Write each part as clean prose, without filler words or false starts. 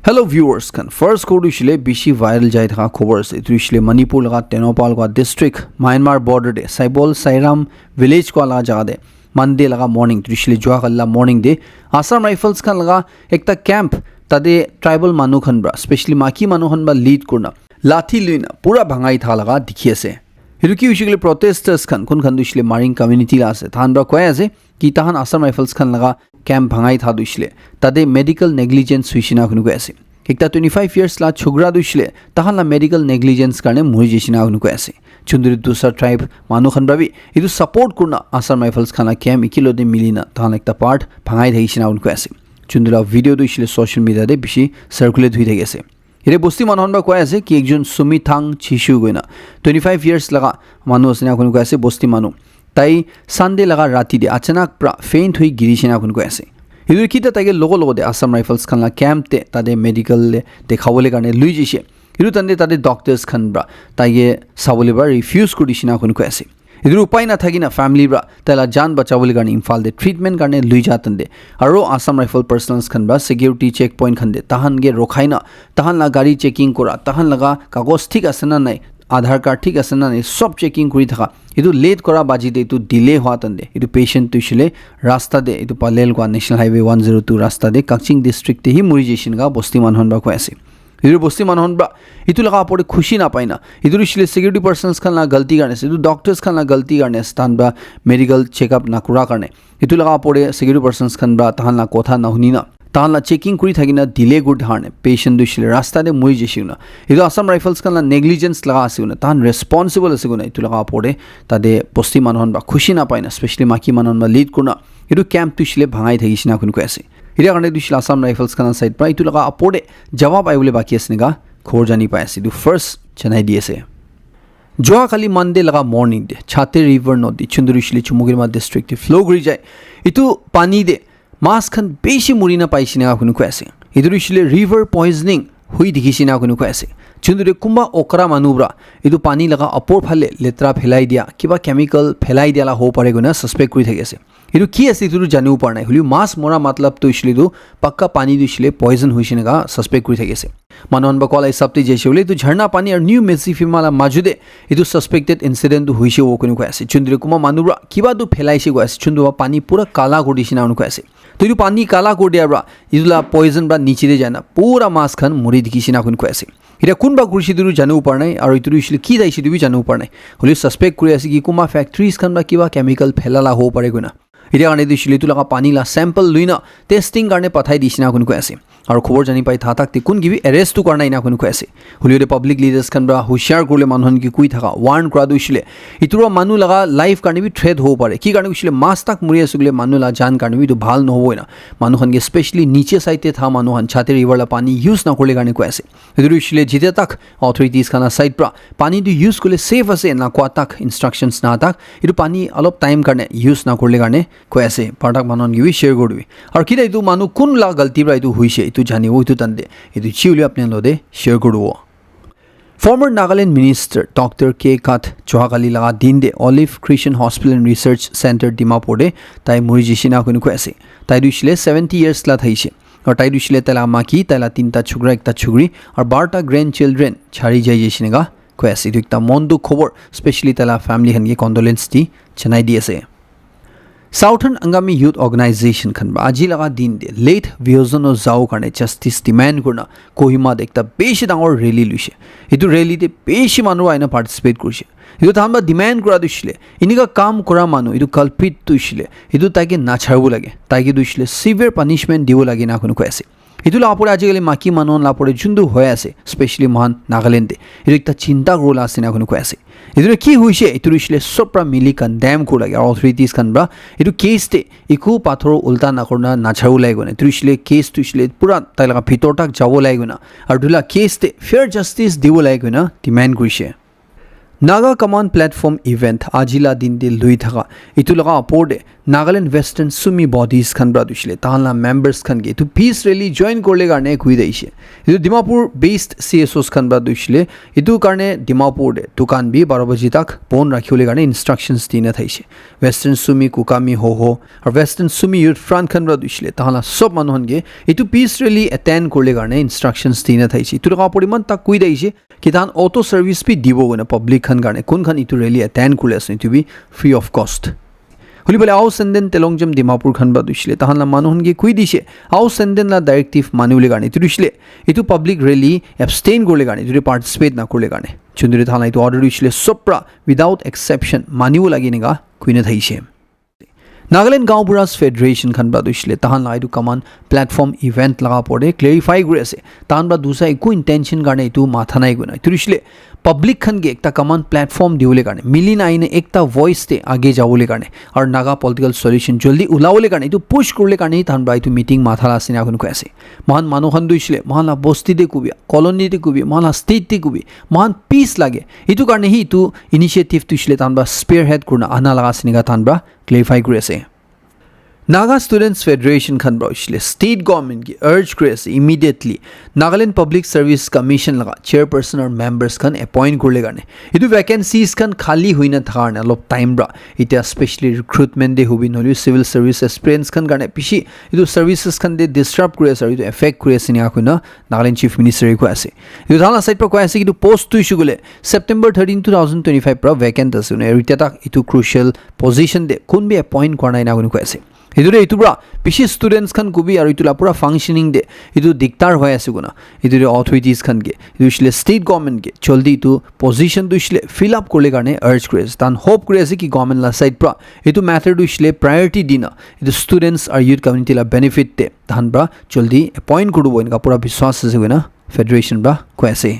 Hello viewers kan first ko dishile bishi viral jai tha khobor ase dishile Manipur laga Tenopal ko district Myanmar border de Saibol Sairam village ko ala jaga de Monday laga morning dishile joa kala morning de Assam Rifles kan laga ekta camp tade tribal manu khan bra especially maki manu khan ba lead kurna lathi luina pura bhangai tha laga dikhi ase hiru ki usually protesters kan kun khan dishile maring community la ase than bra koi ase ki tahan Assam Rifles khan laga camp bhangai tha dishile tade medical negligence huishina khunu ko ase ekta 25 years la chogra dishile tahan la medical negligence karne mori jishina khunu ko ase chunduri dusar tribe manu khan babi idu support kurna Assam Rifles khan la camp ikilo de milina tahan ekta part bhangai thishina khunu ko ase chundura video dishile social media de bishi circulate hui thagese ire bosti manhon ba koi ase ki ekjon Sumithang Chishu goina 25 years laga manu asina khunu ko ase bosti manu tai Sunday laga rati de achanak pra faint hui girishina khunu ko ase hidur kita tage logo de Assam Rifles khan la camp te tade medical le dekhawole karne lui jise hidu tande tade doctors khan bra tage sabole ba refuse kudishina khunu ko ase hidur upai na thagina family bra tala jan bachawole karne imphal de treatment karne lui jatande aro Assam Rifle personals khan bra security checkpoint khan de tahan ge rokhaina tahan la gari checking kora tahan laga kagos thik asena nai Aadhaar card ठीक আছে না সব checking কৰি থাকা এটো late কৰা বাজি দে এটো ডিলে হোৱা তন্দে এটো পেশেন্ট তুইছিলে ৰাস্তা দে এটো পালেল গা ন্যাশনাল হাইৱে 102 ৰাস্তা দে কাকচিং ডিস্ট্ৰিক্ট তে হি মৰি জেছিন গা বস্তি মানহন বা কৈ আছে এটো বস্তি মানহন বা এটো লগা পৰে খুশি না পাইনা এটো ৰিছিলে সিকিউৰিটি পাৰ্সনস খান লা গলতি কাৰণে এটো ডক্টৰস খান লা গলতি কাৰণে স্থান বা মেডিকেল চেকআপ না কৰা কাৰণে এটো লগা পৰে সিকিউৰিটি পাৰ্সনস খান বা তাহান লা কথা না শুনি না তাহান লা চেকিং কৰি থাকিনা ডিলে গুড হাৰনে পেশেন্ট দুছিলে ৰাস্তা দে মৰি জেছিনা এটো Assam Rifles kan la negligence laga asuna tahan responsible asuguna itu laga pore tade posti manhon ba khushi na paina especially maki manhon ba lead kurna itu camp tushile bhangai thagisina kun ko ase ira karne dushile Assam Rifles kan side pra itu laga apode jawab aibole baki asne ga khor jani pai ase du first chanai diase joa kali Monday laga morning de Chate river nodi chundurishile Chumugirma district flow gri jai itu pani de mas khan beshi murina paisina kun ko ase idurishile river poisoning hui dikhisina kun ko ase chundure kumba okra manubra edu pani laga apor phale letra phelai dia kiba chemical phelai dia la ho pare guna suspect kuri thagese edu ki ase edu janu par nai huli mas mora matlab to isle du pakka pani du isle poison huishina ga suspect kuri thagese manon ba kolai sapti jeshe hole edu jharna pani ar new Mezifimala majude edu suspected incident du huishe wo kun ko ase chundure kumba manubra kiba du phelai se go ase chunduwa pani pura kala godishina un ko ase to edu pani kala godia bra idula poison bra niche de jana pura mas khan muri dikhisina kun ko ase ira kunba kurshi duru janu par nai aro itu isle ki daisi du janu par nai holi suspect kuri ase ki kuma factories khan ba kiba chemical phelala ho pare guna ira ane disile tu laga pani la sample luina testing karne pathai disina kun ko ase aro khobor jani pai tha takti kun gibi arrest tu karna ina kun ko ase holi de public leaders khan ba hushar kurle manhon ki kui thaka warn kra du isle ituro manu laga life karne bi threat ho pare ki karne isle mas tak muri asugule manu la jan karne bi tu bhal no hoina manu khan ge especially niche side te tha manu han Chate river la pani use na korle karne ko ase ituro isle jite tak authorities khana side pra pani du use kole safe ase na kwa tak instructions na tak itu pani alop time karne use na korle karne ko ase patak manon gibi share godbi aur kida itu manu kun la galti bra itu huise itu jani wo itu tande itu chiuli apne lode share goduo former Nagaland minister Dr. K. Kat Chohakali laga din de Olive Christian Hospital and Research Center Dimapur de tai mori jishina kun ko ase tai dushile 70 years la thaise aur tai dushile tala maki tala tinta chugra ekta chugri aur 12 ta grandchildren chhari jai jishina ga ko ase itu ekta mondu khobor especially tala family han ge condolence ti chanai di ase Southern Angami Youth Organization khan ba aji laga din de late Viozono Zhao karne justice demand kurna Kohima de ekta beshi dangor rally luise itu rally de beshi manu aina participate kurse itu tamba demand kura dusile iniga kam kura manu itu culprit tuisile itu tage na chhabu lage tage dusile severe punishment dibo lage na kun ko ase itu la apore ajigale maki manon la apore jundu hoy ase especially Mahan Nagaland itu ekta chinta rola ase na kun ko ase itu ki hoise itu isle sopra mili condemn ko lage authorities kan bra itu case te iku pathor ulta na korna na chharu lage na itu isle case tu isle pura tailaga bhitor tak jabo lage na ar dula case te fair justice dibo lage na demand kurise Naga Command Platform Event Ajila din de lui thaga itu laga aporde Nagaland Western Sumi bodies khan bra dushle tahanla members khan ge to peace rally join korle garne kui daise itu Dimapur based CSOs khan bra dushle itu karne Dimapur de dukan bi 12 baje tak pon rakhiole garne instructions dina thaise Western Sumi Kukami ho or Western Sumi Youth Front khan bra dushle tahanla sob manuhan ge itu peace rally attend korle garne instructions dina thaise itu laga poriman tak kui daise ki tahan auto service bi dibo gona public khan garne kun khan itu rally attend kule asne to be free of cost holi bole au senden telongjam Dimapur khan ba dushle tahanla manuhun ge kui dise au senden la directive manule garne itu dushle itu public rally abstain korle garne itu participate na korle garne chundure thanla itu order dushle sopra without exception maniu lagine ga kuine thaise Nagaland Gaon Buras Federation khan ba dushle tahan la itu command platform event laga pore clarify gure ase tahan ba dusa eku intention garne itu matha nai guna itu dushle public khan ge ekta command platform diule garne milina aine ekta voice te age jawole garne aur naga political solution joldi ulawole garne itu push kurle garne tahan ba itu meeting matha la sina kun ko ase mahan manu khan dushle mahan la bosti de kubi colony de kubi mahan la state te kubi mahan peace lage itu garne hi itu initiative dushle tahan ba spearhead kurna ana laga siniga tahan ba clarify gure ase Naga Students Federation khan bra state government ki urge kure ase immediately Nagaland Public Service Commission laga chairperson or members khan appoint korle garne itu vacancies khan khali hoina tharna lop time bra ita especially recruitment de hobi noli civil service aspirants khan garne pishi itu services khan de disrupt kure ase itu affect kure ase nia kuina Nagaland Chief Minister ko ase itu dhala side par ko ase itu post tu issue gole September 13 2025 pra vacant ase ne ita tak itu crucial position de kun be appoint korna ina ko ase idure itu bra pishi students khan kubi aru itula pura functioning de itu diktar hoy ase guna idure authorities khan ge usually state government ge joldi itu position du isle fill up korle garne urge kres tan hope kore ase ki government la side pra itu matter du isle priority dina itu students or youth community la benefit te tan bra joldi appoint korubo inka pura biswas ase guna federation bra ko ase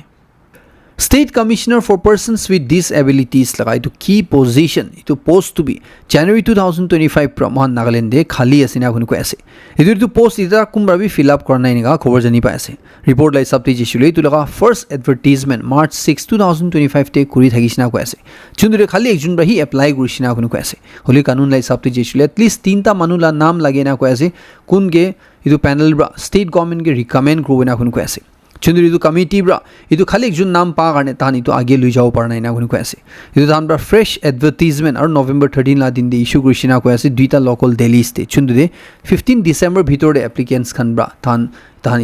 State Commissioner for Persons with Disabilities laga itu key position itu post to be January 2025 pra Mahan Nagaland de khali asina kun ko ase itu post ita kumbra bi fill up korna ni ga khobor jani pa ase report lai sabti jisule itu laga first advertisement March 6 2025 te kuri thagisina ko ase chundure khali ekjun bra hi apply gurisina kun ko ase holi kanun lai sabti jisule at least tinta manula naam lagena ko ase kun ge itu panel bra state government ge recommend krobena kun ko ase chundur itu committee bra itu khali ekjun naam pa garne tan itu age lui jao parna ina kun ko ase itu tan bra fresh advertisement or November 13 la din de issue krishina ko ase duita local Delhi state chundur 15 December bhitor de applicants khan bra tan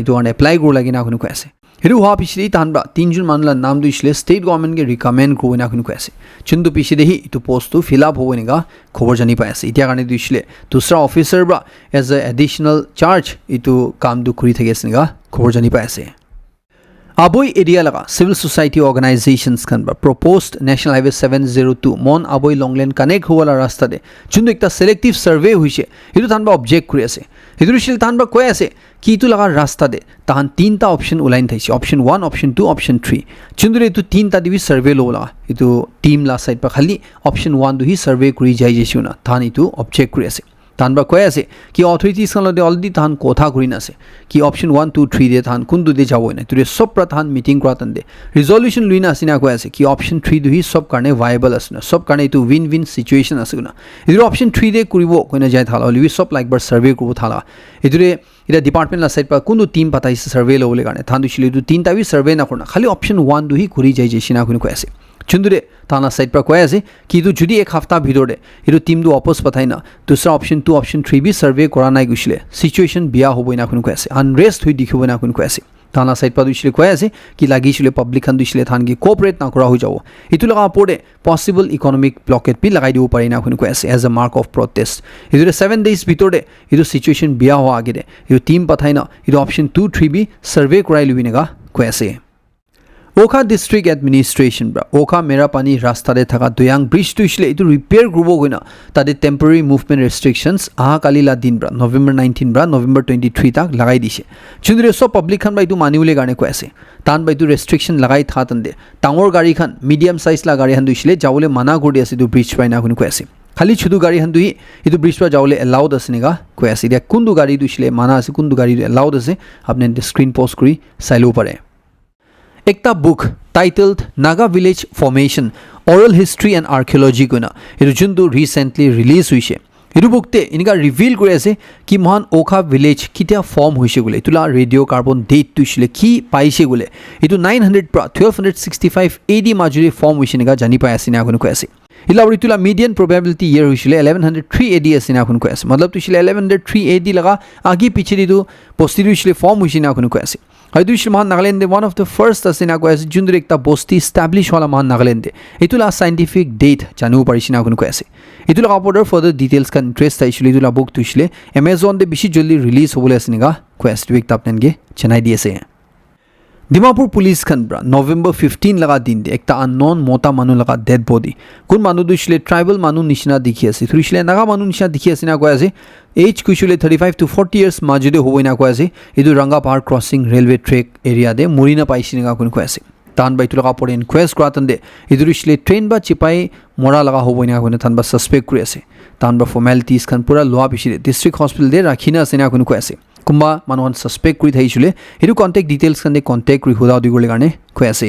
itu on apply gor lagina kun ko ase hiru ha pichli tan bra tinjun manla naam du isle state government ge recommend ko ina kun ko ase chundu pichide hi itu post to fill up hobe niga khobor jani pa ase itia garne du isle dusra officer bra as a additional charge itu kam du kuri thage singa khobor jani pa ase Aboy area laga civil society organizations khan ba proposed National Highway 702 Mon Aboy Longland connect hola rasta de chundu ekta selective survey hoise itu tan ba object kuri ase itu shil tan ba koi ase ki itu laga rasta de tan tinta option ulain thaise option 1 option 2 option 3 chundu itu tinta divi survey lola itu team la side pa khali option 1 du hi survey kuri jai jesuna tan itu object kuri ase tan ba koi ase ki authorities kan lode already tan kotha kurina ase ki option 1 2 3 de tan kundu de jabo na ture sob prathan meeting kratan de resolution luina asina koi ase ki option 3 du hi sob karne viable asna sob karne itu win win situation asuna idur option 3 de kuribo koina jai thala oli sob like bar survey kubo thala idure ida department la side pa kundu team patai survey lo le garne thandu shile du tinta bi survey na korna khali option 1 du hi kuri jai jesina kun ko ase chundure tana side par koi ase ki tu judi ek hafta bhidor de iru team du opos pathai na dusra option 2 option 3 bi survey kora nai gusile situation biya hobo na kun ko ase unrest hui dikhibo na kun ko ase tana side par dusile koi ase ki lagi shile public khan dusile than gi cooperate na kora hu jabo itu laga pore possible economic blockade pi lagai dibo pare na kun ko ase as a mark of protest idu 7 days bhitor de idu situation biya ho age de idu team pathai na idu option 2 3 bi survey korai luine ga ko ase Okha District Administration bra Okha Merapani rasta de thaka doyang bridge to isle itu repair grubo goina tade temporary movement restrictions aha kalila din bra November 19 bra November 23 tak lagai dise chundre so public khan bai tu maniule garne ko ase tan bai tu restriction lagai tha tan de tangor gari khan medium size la gari han du isle jawole mana godi ase tu bridge pai na kun ko ase khali chudu gari han du hi itu bridge pa jawole allowed ase niga ko ase dia kundu gari du isle mana ase kundu gari du allowed ase apne screen post kuri sailo pare ekta book titled Naga Village Formation Oral History and Archaeology koina etu juntu recently release hoise etu bookte inika reveal kori ase ki mohan Okha village kitia form hoise gole etula radiocarbon date tu shile ki paise gole etu 900 pra 1265 AD majuri form hoise nika jani pai asina akunu ko ase ilawri tula median probability year hoisile 1103 AD asina akunu ko ase matlab tu shile 1103 AD laga agi pichiri tu postiri hoisile form hoisina akunu ko ase haidu shile mohan Nagaland de one of the first asina ko ase jundur ekta bosti establish wala mohan Nagaland de etula scientific date janu parisina akunu ko ase etula kapoder further details kan interest aishile etula book tu shile Amazon de bishi joldi release hobole asiniga ko ase tu ekta apnange chanai di ase Dimapur police khan bra November 15 laga din de ekta unknown mota manu laga dead body kun manu du shile tribal manu nishina dikhi ase thuri shile naga manu nishina dikhi ase na ko ase age kushule 35 to 40 years majude hoina ko ase edu ranga par crossing railway track area de murina paisina kun ko ase tan bai tu laga por inquest kratan de edu shile train ba chipai mora laga hoina ko tan ba suspect kuri ase tan ba formalities khan pura loa bishile district hospital de rakhina ase na kun ko ase kumba manon suspect kuri thaisule etu contact details kan de contact kuri hoda di gole garne khoi ase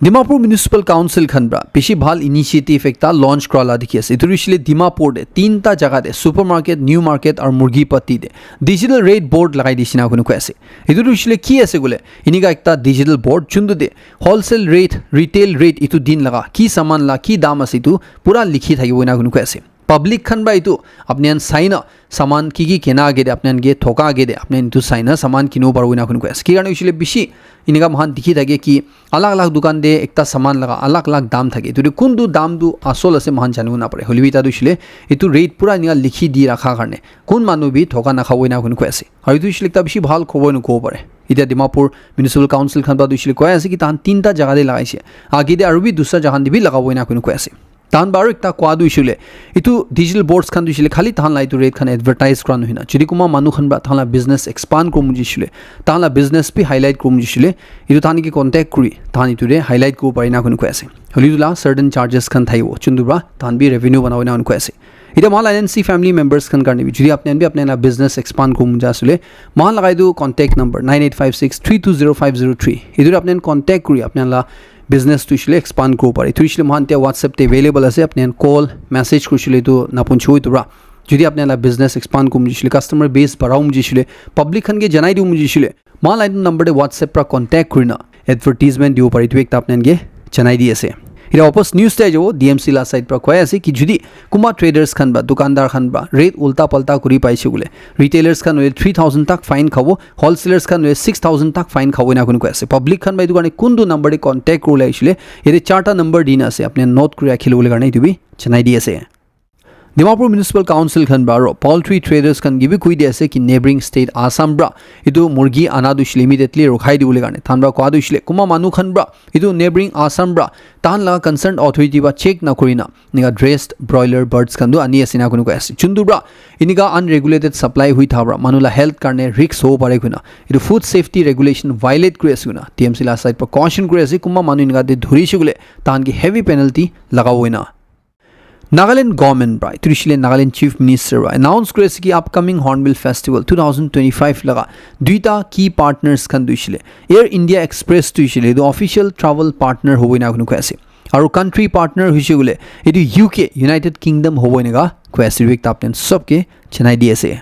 Dimapur Municipal Council khan bra beshi bhal initiative ekta launch krala dikhi ase etu shile Dimapur de tinta jaga de supermarket new market ar murgi patti de digital rate board lagai disina kunu ko ase etu shile ki ase gole iniga ekta digital board chundu de wholesale rate retail rate etu din laga ki saman la ki dam ase tu pura likhi thakibo na kunu ko ase public khan ba itu apnian saina saman ki kena age de apnian ge thoka age de apnian tu saina saman kinu parbo na kun ko ase ki garne ushile bishi iniga mahan dikhi thage ki alag alag dukan de ekta saman laga alag alag dam thage tu kundu dam du asol ase mahan janu na pare holibita du shile itu rate pura iniga likhi di rakha garne kun manu bi thoka na khawoi na kun ko ase aru tu shile ekta bishi bhal khoboi nu ko pare ida Dimapur Municipal Council khan ba du shile ko ase ki tan tinta jaga de lagaise age de aru bi dusra jahan de bi lagaboi na kun ko ase tan baru ekta kwadu ishule itu digital boards khan dushile khali tan la itu rate khan advertise kran hoina chiri kuma manu khan ba tan la business expand krom jishule tan la business bi highlight krom jishule itu tan ki contact kuri tan itu re highlight ko parina kun ko ase holidula certain charges khan thaibo chundura tan bi revenue banawana un ko ase ida mal INC family members khan karne bi juri apne bi apne na business expand krom jasule mal lagai du contact number 9856320503 idur apne contact kuri apne la business tu shile expand ko pare tu shile mohan te WhatsApp te available ase apne call message ko shile tu na punchoi tu ra jodi apne la business expand ko mujishile customer base barau mujishile public khan ge janai du mujishile mal line number de WhatsApp pra contact kurina advertisement diu pare tu ekta apne ge janai di ase ira opos news te jo DMC la site pra khoi ase ki jodi kuma traders khan ba dukandar khan ba rate ulta palta kuri paise gule retailers khan 3000 tak fine khabo wholesalers khan 6000 tak fine khabo na kun ko ase public khan bai dukane kundu number de contact kule aisile ere charta number dina ase apne note kuri akhile gule garne tubi chanai di ase Dimapur Municipal Council khan baro poultry traders khan gibi kui di ase ki neighboring state Assam bra itu murgi anadu shile immediately rokhai di gule garne thanbra ko adu shile kuma manu khan bra itu neighboring Assam bra tan la concerned authority ba check na korina niga dressed broiler birds khan du ani asina kun ko ase chundu bra iniga unregulated supply hui thabra manula health karne risk ho pare kuna itu food safety regulation violate kuri ase kuna TMC la side pa caution kuri ase kuma manu niga de dhuri shigule tan ki heavy penalty lagawoina Nagaland government bra Trishile Nagaland Chief Minister announced krise ki upcoming Hornbill Festival 2025 laga duita key partners khan duishile Air India Express duishile the official travel partner hoboina kun ko ase aru country partner huishigule edu UK United Kingdom hoboina ga ko ase wik tapten sabke chanai di ase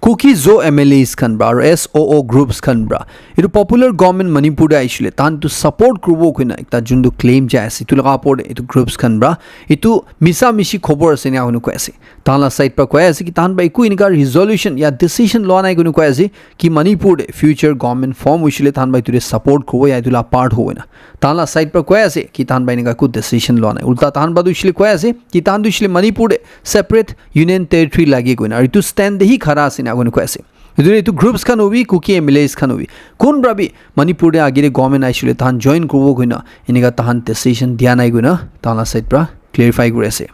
Cookie Zo MLAs khan bra SOO groups khan bra itu popular government Manipur da aishile tan to support kubo kuina ekta jundu claim ja ase tu laga por itu groups khan bra itu misa mishi khobor ase na hunu ko ase tan la side pa ko ase ki tan bai ku inika resolution ya decision law nai kunu ko ase ki Manipur de future government form ushile tan bai tu support khobo ya itula part hoina tan la side pa ko ase ki tan bai nika ku decision law nai ulta tan badu ushile ko ase ki tan du ushile Manipur de separate union territory lagi kuina itu stand de hi khara ase agone ko ase itu groups khan hobi cookie MLAs khan hobi kun brabi Manipur de agire government aishule tan join kobo koina iniga tan decision dia nai guna tala side pra clarify kore ase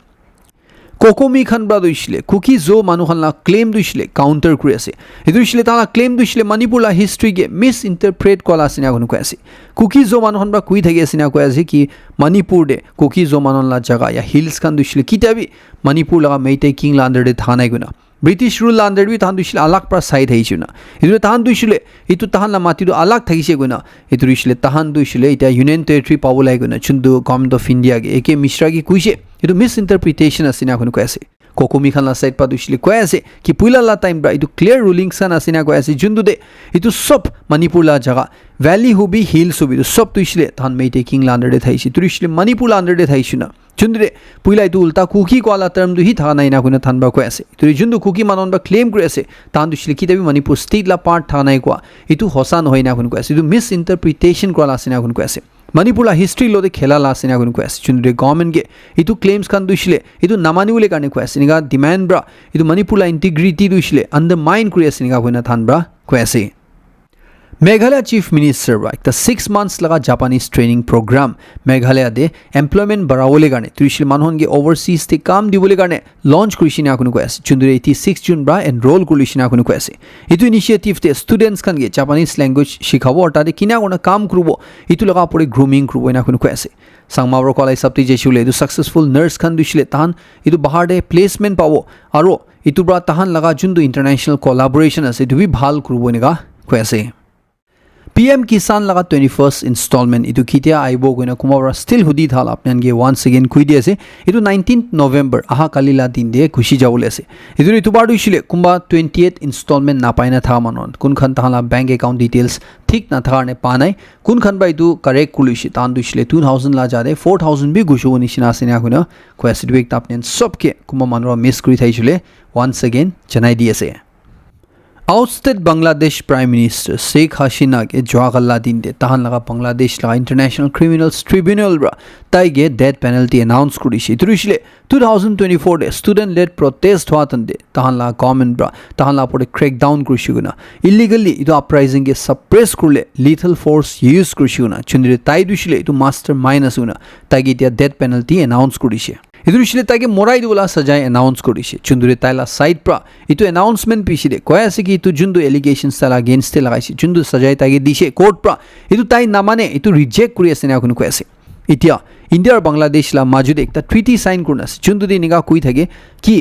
Kokomi khan bra duishile cookie zo manu khan la claim duishile counter kore ase edu ishile tala claim duishile Manipur la history ge misinterpret kola asina gonu ko ase cookie zo manu khan bra kui thagi asina ko ase ki Manipur de cookie zo manu la jaga ya hills khan duishile kitabi Manipur la Meitei king la under de thanai guna British rule under বি তাহান দুইছিলে আলাগ পৰা চাই থাকিছে না এইটো তাহান দুইছিলে এইটো তাহান মাটিটো আলাগ থাকিছে গৈ না এইটো দুইছিলে তাহান দুইছিলে এতিয়া ইউনিয়ন টেৰিটৰী পাব লাগে না যোনটো গভৰ্ণমেণ্ট অফ ইণ্ডিয়াকে একে মিশ্ৰাকে কৈছে এইটো মিছ ইণ্টাৰপ্ৰিটেশ্যন আছে না এখন কৈ আছে কোকমি খান সাইড পা দুইছিলে কৈ আছে কি পুইলা টাইম ব্ৰা এইটো ক্লিয়াৰ ৰুলিং সান আছে না কৈ আছে যোনটো দে এইটো সব মণিপুৰ লা জাগা ভ্যালি হুবি হিলছ হুবি সব দুইছিলে তাহান মেইটে কিং লাণ্ডাৰ দে থাইছে দুইছিলে মণিপুৰ লাণ্ডাৰ দে থাইছে না যোনটো দে পুইলা এইটো উল্টা কুকি কোৱালা টাৰ্ম দু হি থাকা নাই না কোনে থানবা কৈ আছে তো যোনটো কুকি মানন বা ক্লেম কৰি আছে তাহান দুইছিলে কি দেবি মণিপুৰ ষ্টেট লা পাৰ্ট থাকা নাই কোৱা এইটো হসা নহয় না কোনে কৈ আছে এইটো মিছ ইণ্টাৰপ্ৰিটেশ্যন কোৱালা আছে না কোনে কৈ আছে মণিপুৰ লা হিষ্ট্ৰী লতে খেলা লা আছে না কোনে কৈ আছে যোনটো গভৰ্ণমেণ্ট কে এইটো ক্লেমছ খান দুইছিলে এইটো নামানিবলে কাৰণে কৈ আছে নিগা ডিমান্ড ব্ৰা এইটো মণিপুৰ লা ইন্টিগ্ৰিটি দুইছিলে আণ্ডাৰমাইন কৰি আছে নিগা কোনে থান ব্ৰা কৈ আছে মেঘালয় চিফ মিনিষ্টাৰ বা একটা 6 months লগা জাপানিজ ট্ৰেইনিং প্ৰগ্ৰাম মেঘালয় দে এমপ্লয়মেন্ট বঢ়াবলৈ কাৰণে ত্ৰিশিল মানুহনকে ওভাৰসীজ তে কাম দিবলৈ কাৰণে লঞ্চ কৰিছে না কোনো কৈ আছে যোনটো 86 জুন বা এনৰোল কৰিছে না কোনো কৈ আছে এইটো ইনিচিয়েটিভ তে ষ্টুডেন্টছ খানকে জাপানিজ ল্যাঙ্গুৱেজ শিখাব আৰু তাতে কিনা কোনা কাম কৰিব এইটো লগা পৰি গ্ৰুমিং কৰিব না কোনো কৈ আছে সাংমাবৰ কলাই সপ্তি যেছিলে এইটো সাকসেসফুল নাৰ্ছ খান দিছিলে তাহান এইটো বাহাৰ দে প্লেচমেন্ট পাব আৰু এইটো পৰা তাহান লগা যোনটো ইন্টাৰনেশ্যনেল কোলাবৰেচন আছে এইটো ভাল কৰিব নিগা কৈ আছে PM Kisan laga 21st installment itu kitia aibo goina kumawra still hudi thal apnange once again kui di ase itu 19th November aha kalila din de khushi jawule ase itu bar duishile kumba 28th installment na paina tha manon kun khan tahala bank account details thik na tharne panai kun khan bai tu correct kulishi tan duishile 2000 la jade 4000 bi gushu nishina ase na kuna question week tapnen sobke kumba manro miss kuri thaisule once again janai di ase Ousted Bangladesh Prime Minister Sheikh Hasina ke Jawahirlal din de tahan laga Bangladesh la International Criminals Tribunal bra taige death penalty announce kurishi turishile 2024 de student led protest hwatan de tahan la government bra tahan la pore crackdown kurishi guna illegally idu uprising ke suppress kurle lethal force use kurishi guna chundire tai dushile idu mastermind asuna taige dia death penalty announce kurishi ইদুৰিছিলে তাকে মৰাই দিবলা সজাই announce কৰিছে চুন্দুৰে তাইলা side পৰা ইটো announcement পিছিলে কৈ আছে কি ইটো যোনটো এলিগেশনছ তালা এগেইনষ্ট লগাইছে যোনটো সজাই তাকে দিছে কোৰ্ট পৰা ইটো তাই নামানে ইটো ৰিজেক্ট কৰি আছে না কোন কৈ আছে এতিয়া ইণ্ডিয়া আৰু বাংলাদেশ লা মাজুদে একটা ট্ৰিটি সাইন কৰনা আছে যোনটো দি নিগা কৈ থাকে কি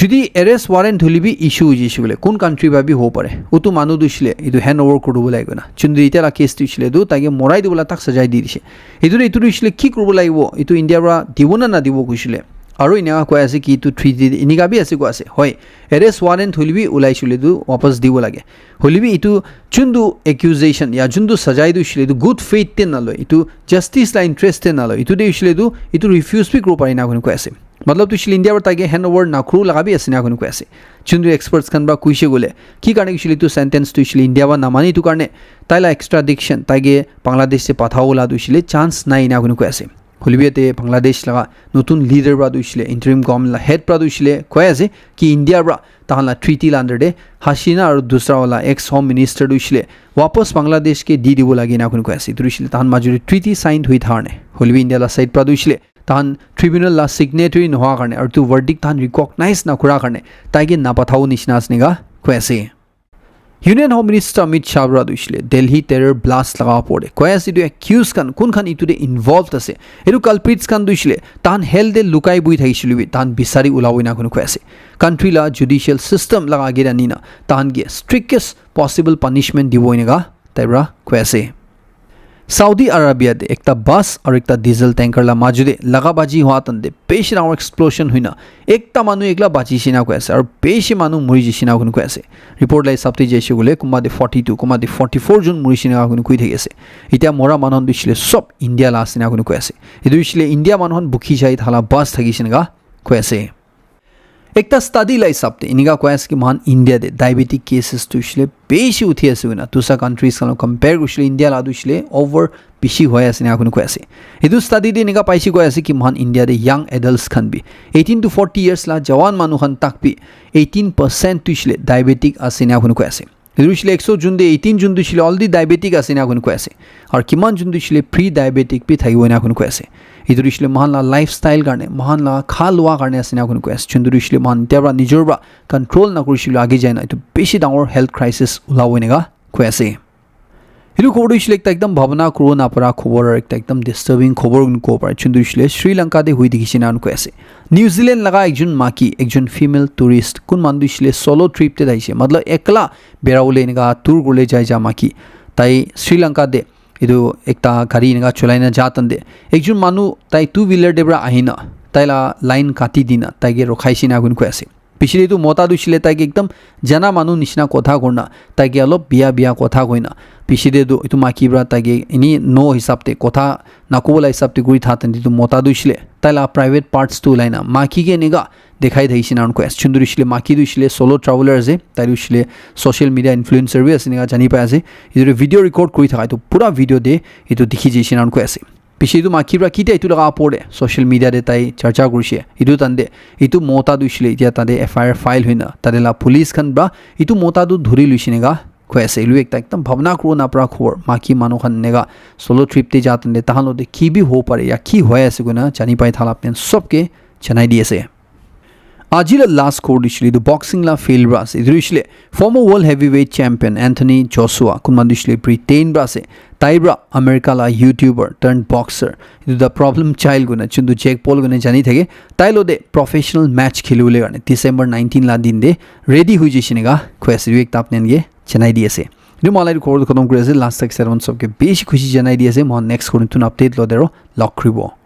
যদি এৰেষ্ট ৱাৰেণ্ট হলিবি ইস্যু হৈছে বলে কোন কান্ট্ৰি ভাবি হ'ব পাৰে ওটো মানুহ দুছিলে ইটো হ্যান্ড ওভাৰ কৰিব লাগিব না চুন্দুৰি এতিয়া কেছ দিছিলে দু তাকে মৰাই দিবলা তাক সজাই দি দিছে ইটো দিছিলে কি কৰিব লাগিব ইটো ইণ্ডিয়াৰ পৰা দিব না দিব কৈছিলে আৰু ইনা কৈ আছে কি ইটো থ্ৰি ইনিগা বি আছে কৈ আছে হয় এৰেষ্ট ৱাৰেণ্ট হলিবি ওলাইছিলে দু वापस দিব লাগে হলিবি ইটো চুন্দু একিউজেশন ইয়া চুন্দু সজাই দিছিলে দু গুড ফেইথ তে না লয় ইটো জাস্টিস লা ইন্টারেস্ট তে না লয় ইটো দিছিলে দু ইটো ৰিফিউজ বি কৰিব পাৰি না কৈ আছে मतलब तुझे इंडिया पर ताकि हैंड ओवर ना क्रू लगा भी ऐसे ना कोई ऐसे चुंदू एक्सपर्ट्स कन बा कुछ गोले की करने की तू सेंटेंस तू इसलिए इंडिया वा ना मानी तू करने ताइला एक्स्ट्राडिक्शन ताकि बांग्लादेश से पठाओ ला तू इसलिए चांस नहीं ना कोई ऐसे हलिबियते बांग्लादेश लगा नतुन लीडर बा तू इसलिए इंटरिम गवर्नमेंट ला हेड बा तू इसलिए कोई ऐसे कि इंडिया बा ताहला ट्रीटी ला अंडर दे हसीना और दूसरा वाला एक्स होम मिनिस्टर तू इसलिए वापस बांग्लादेश के दी दिबो लागे ना कोई ऐसे तू इसलिए ताहन माजुरी ट्रीटी साइन हुई थाने हलिबि इंडिया ला साइड बा तू इसलिए तान ट्रिब्यूनल ला सिग्नेटरी नहोৱা কাৰণে আৰু তু ভাৰ্ডিক্ট তান ৰিকগনাইজ নকৰা কাৰণে তাইকে নাপাথাও নিচিনা স্নেগা কৈ আছে union home minister Amit Shah বৰা দুইছিলে দিল্লী টেৰৰ ব্লাষ্ট লগাব পৰে কৈ আছে ইটো একিউজ খান কোনখান ইটোতে ইনভলভড আছে এইটো কালপ্ৰিটছ খান দুইছিলে তান হেল দে লুকাই বই থাকিছিল তান বিচাৰি ওলাবই না কোনো কৈ আছে কাণ্ট্ৰি লা জুডিচিয়েল সিস্টেম লগা আগেৰা নিনা তানকে স্ট্ৰিক্টেষ্ট পসিবল পানিশমেন্ট দিবই নেগা তাইবৰা কৈ আছে सऊदी अरबिया दे एकता बस और एकता डीजल टैंकर ला माजुदे लगाबाजी हुआ तंदे पेश राउंड एक्सप्लोजन हुइना एकता मानु एकला बाची सिना को ऐसे और पेश मानु मुरी जिसिना को ऐसे रिपोर्ट लाई सप्ती जेसे गुले कुमा दे 42 कुमा दे 44 जन मुरी सिना को कुइ थै गेसे इटा मोरा मानन दिसले सब इंडिया ला सिना को ऐसे इदु दिसले इंडिया मानन बुखी जाई थाला बस थगिसिनगा को ऐसे एकता स्टडी लाई सप्ते इनिगा को ऐसे कि मान इंडिया दे डायबिटिक केसेस तुसले बेसी उठी আছে না দুসা কান্ট্রিজ কানো কম্পেয়ার কৰিলে ইন্ডিয়া লা দুসলে ওভার বেছি হৈ আছে না কোন কৈ আছে এদু স্টাডি দি নিগা পাইছি কৈ আছে কি মান ইন্ডিয়া দে ইয়াং এডাল্টস খান বি 18 to 40 ইয়ার্স লা জওয়ান মানু খান তাক বি 18% তুসলে ডায়াবেটিক আছে না কোন কৈ আছে এদুসলে 100 জুন দে 18 জুন দুসলে অলরেডি ডায়াবেটিক আছে না কোন কৈ আছে আর কিমান জুন দুসলে প্রি ডায়াবেটিক বি থাকিব না কোন কৈ আছে ইদুসলে মহানলা লাইফস্টাইল কাৰণে মহানলা খালৱা কাৰণে আছে না কোন কৈ আছে চুন্দুসলে মান তেবৰা নিজৰবা কন্ট্ৰোল না কৰিছিল আগে যায় না এটো বেছি ডাঙৰ হেলথ ক্ৰাইসিস ওলাবই নেগা কৈ আছে Hiru khobor isle ekta ekdam bhabna kuro na para khobor ekta ekdam disturbing khobor ko par chundu isle Sri Lanka de hui dikhisina an ko ase New Zealand laga ekjon maki ekjon female tourist kun mandu isle solo trip te daise matlab ekla beraule inga tour gole jai ja maki tai Sri Lanka de idu ekta gari inga cholaina jatan de ekjon manu tai two wheeler de bra ahina taila line kati dina taige rokhaisina gun ko ase পিছলে তো মতা দুছিলে তাইকে একদম জানা মানুহ নিচিনা কথা কৰ্ণা তাইকে অলপ বিয়া কথা কইনা পিছলে তো ইটো মাকিবৰা তাইকে ইনি নো হিসাবতে কথা নাকোবলা হিসাবতে গুৰি থাতেন তো মতা দুছিলে তাইলা প্ৰাইভেট পাৰ্টস তো লাইনা মাকিকে নেগা দেখাই দিছিনা আনকো এসচুন দুছিলে মাকি দুছিলে সোলো ট্রাভেলার আছে তাই দুছিলে সোশ্যাল মিডিয়া ইনফ্লুয়েন্সার বি আছে নেগা জানি পাই আছে ইটো ভিডিও রেকর্ড কৰি থাকা তো পুৰা ভিডিও দে ইটো দেখি যাইছিনা আনকো আছে পিছে তো মাকিবৰা কিতে ইটো লগা পৰে সোশ্যাল মিডিয়া দে তাই চৰ্চা কৰিছে ইটো তান্দে ইটো মতা দুছিলে এতিয়া তাদে এফআইআৰ ফাইল হইনা তাদেলা পুলিশ খান বা ইটো মতা দু ধৰি লইছিনেগা কইছে ইলু একটা একদম ভাবনা কৰো না পৰা খবৰ মাকি মানুহ খান নেগা সোলো ট্রিপ তে যাতনে তাহানতে কি বি हो পারে या কি হয় আছে গুনা জানি পাই থালা আপনি সবকে জানাই দিয়েছে Ajila last score dishli the boxing la fail bras idrishle former world heavyweight champion Anthony Joshua kunmandishli Britain brase taibra America la YouTuber turned boxer idu the problem child guna chundu Jake Paul gune jani thake tailo de professional match khilule garne December 19 la din de ready hui jishinega quest ek tapnen ge janai diase ni malai khobor khatam kori ase last tak servan sobke beshi khushi janai diase mo next korin tun update lo dero lock kribo